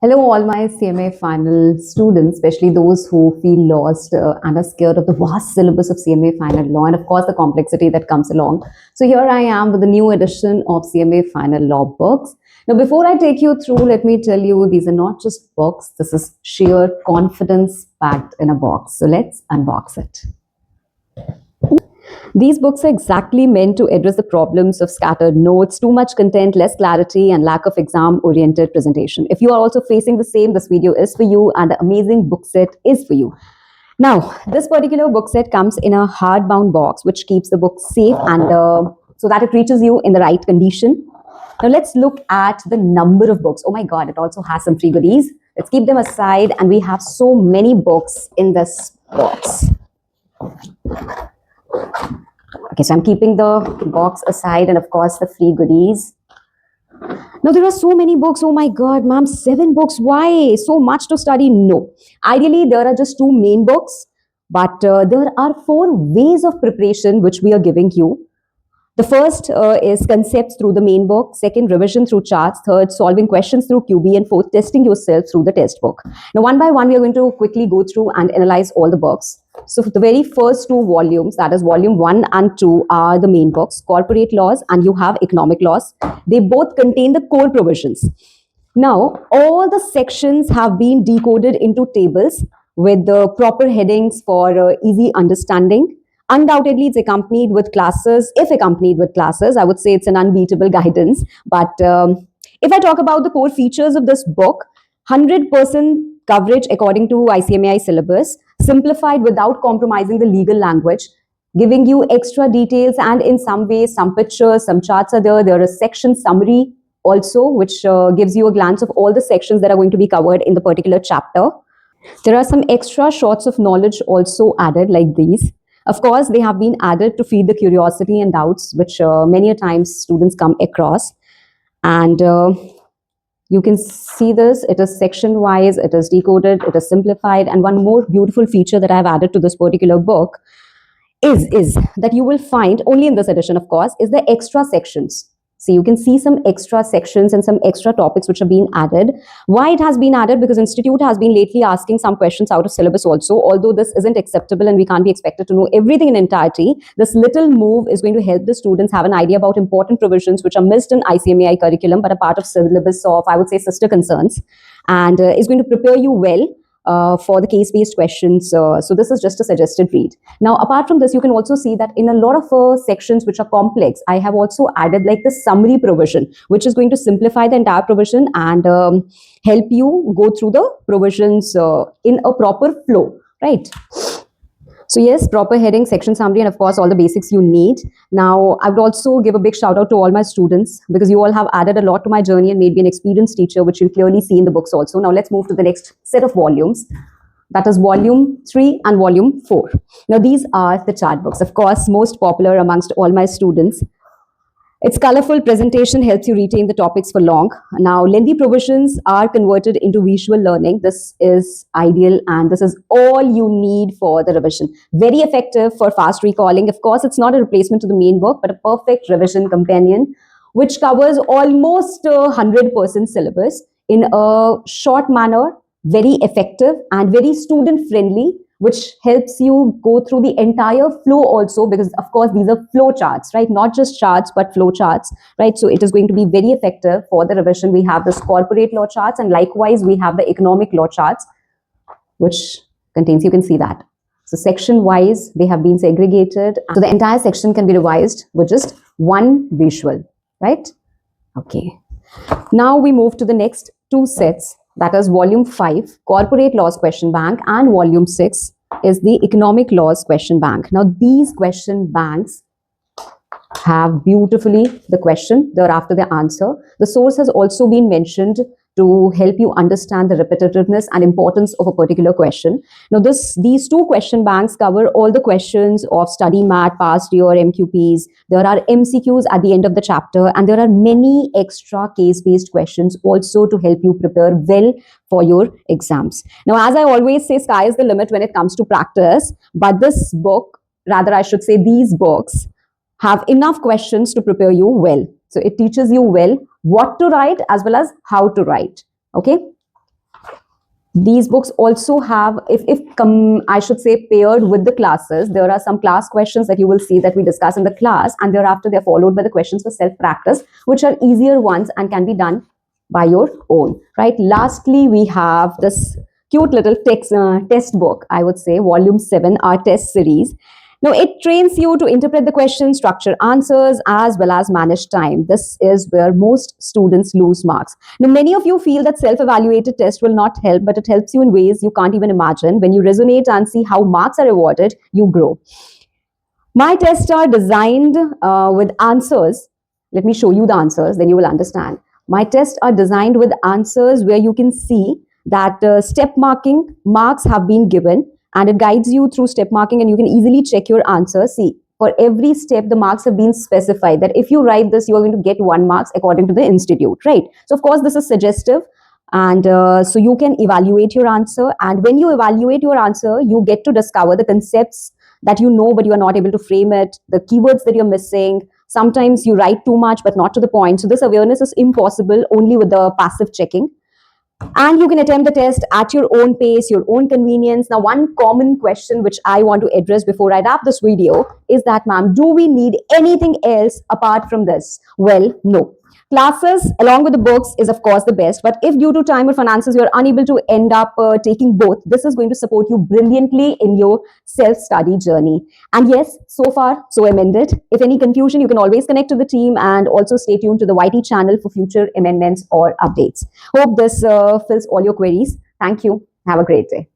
Hello, all my CMA final students, especially those who feel lost and are scared of the vast syllabus of CMA final law and, of course, the complexity that comes along. So, here I am with the new edition of CMA final law books. Now, before I take you through, let me tell you these are not just books, this is sheer confidence packed in a box. So, let's unbox it. These books are exactly meant to address the problems of scattered notes, too much content, less clarity, and lack of exam-oriented presentation. If you are also facing the same, this video is for you, and the amazing book set is for you. Now, this particular book set comes in a hardbound box, which keeps the book safe and so that it reaches you in the right condition. Now, let's look at the number of books. Oh my God, it also has some free goodies. Let's keep them aside, and we have so many books in this box. Okay, so I'm keeping the box aside and, of course, the free goodies. Now, there are so many books. Oh my God, ma'am, 7 books. Why? So much to study? No. Ideally, there are just 2 main books, but there are 4 ways of preparation which we are giving you. The first is concepts through the main book, second, revision through charts, third, solving questions through QB, and fourth, testing yourself through the test book. Now, one by one, we are going to quickly go through and analyze all the books. So, for the very first 2 volumes, that is volume 1 and 2, are the main books, corporate laws, and you have economic laws. They both contain the core provisions. Now, all the sections have been decoded into tables with the proper headings for easy understanding. Undoubtedly, it's accompanied with classes. If accompanied with classes, I would say it's an unbeatable guidance. But if I talk about the core features of this book, 100% coverage according to ICMAI syllabus, simplified without compromising the legal language, giving you extra details, and in some ways, some pictures, some charts are there. There is section summary also, which gives you a glance of all the sections that are going to be covered in the particular chapter. There are some extra shots of knowledge also added like these. Of course, they have been added to feed the curiosity and doubts, which many a times students come across. And you can see this, it is section wise, it is decoded, it is simplified. And one more beautiful feature that I've added to this particular book is that you will find only in this edition, of course, is the extra sections. So you can see some extra sections and some extra topics which have been added. Why it has been added? Because Institute has been lately asking some questions out of syllabus also. Although this isn't acceptable and we can't be expected to know everything in entirety, this little move is going to help the students have an idea about important provisions which are missed in ICMAI curriculum but a part of syllabus of, I would say, sister concerns, and is going to prepare you well for the case-based questions. So this is just a suggested read. Now, apart from this, you can also see that in a lot of sections which are complex, I have also added like the summary provision, which is going to simplify the entire provision and help you go through the provisions in a proper flow, right? So yes, proper heading, section summary, and of course, all the basics you need. Now, I would also give a big shout out to all my students because you all have added a lot to my journey and made me an experienced teacher, which you'll clearly see in the books also. Now, let's move to the next set of volumes. That is volume 3 and volume 4. Now, these are the chart books, of course, most popular amongst all my students. Its colorful presentation helps you retain the topics for long. Now, lengthy provisions are converted into visual learning. This is ideal and this is all you need for the revision. Very effective for fast recalling. Of course, it's not a replacement to the main book, but a perfect revision companion, which covers almost 100% syllabus in a short manner, very effective and very student-friendly, which helps you go through the entire flow also because, of course, these are flow charts, right? Not just charts, but flow charts, right? So it is going to be very effective for the revision. We have this corporate law charts and likewise, we have the economic law charts, which contains, you can see that. So section-wise, they have been segregated. So the entire section can be revised with just one visual, right? Okay. Now we move to the next 2 sets. That is volume 5, Corporate Laws Question Bank, and volume 6 is the Economic Laws Question Bank. Now, these question banks have beautifully the question, thereafter the answer. The source has also been mentioned to help you understand the repetitiveness and importance of a particular question. Now, these 2 question banks cover all the questions of study mat, past year, MQPs. There are MCQs at the end of the chapter, and there are many extra case-based questions also to help you prepare well for your exams. Now, as I always say, sky is the limit when it comes to practice, but this book, rather I should say these books, have enough questions to prepare you well. So it teaches you well what to write as well as how to write. Okay. These books also have, if I should say, paired with the classes, there are some class questions that you will see that we discuss in the class, and thereafter they're followed by the questions for self practice, which are easier ones and can be done by your own, right? Lastly, we have this cute little test book, I would say, volume 7, our test series. Now, it trains you to interpret the questions, structure answers, as well as manage time. This is where most students lose marks. Now, many of you feel that self-evaluated test will not help, but it helps you in ways you can't even imagine. When you resonate and see how marks are awarded, you grow. My tests are designed with answers. Let me show you the answers, then you will understand. My tests are designed with answers where you can see that step marking marks have been given, and it guides you through step marking, and you can easily check your answer. See, for every step, the marks have been specified that if you write this, you are going to get 1 mark according to the institute, right? So, of course, this is suggestive. And so you can evaluate your answer. And when you evaluate your answer, you get to discover the concepts that you know, but you are not able to frame it, the keywords that you're missing. Sometimes you write too much, but not to the point. So this awareness is impossible only with the passive checking. And you can attempt the test at your own pace, your own convenience. Now, one common question which I want to address before I wrap this video is that, ma'am, do we need anything else apart from this? Well, no. Classes along with the books is of course the best, but if due to time or finances you're unable to end up taking both, this is going to support you brilliantly in your self-study journey. And yes, so far so amended. If any confusion, you can always connect to the team, and also stay tuned to the YT channel for future amendments or updates. Hope this fills all your queries. Thank you. Have a great day.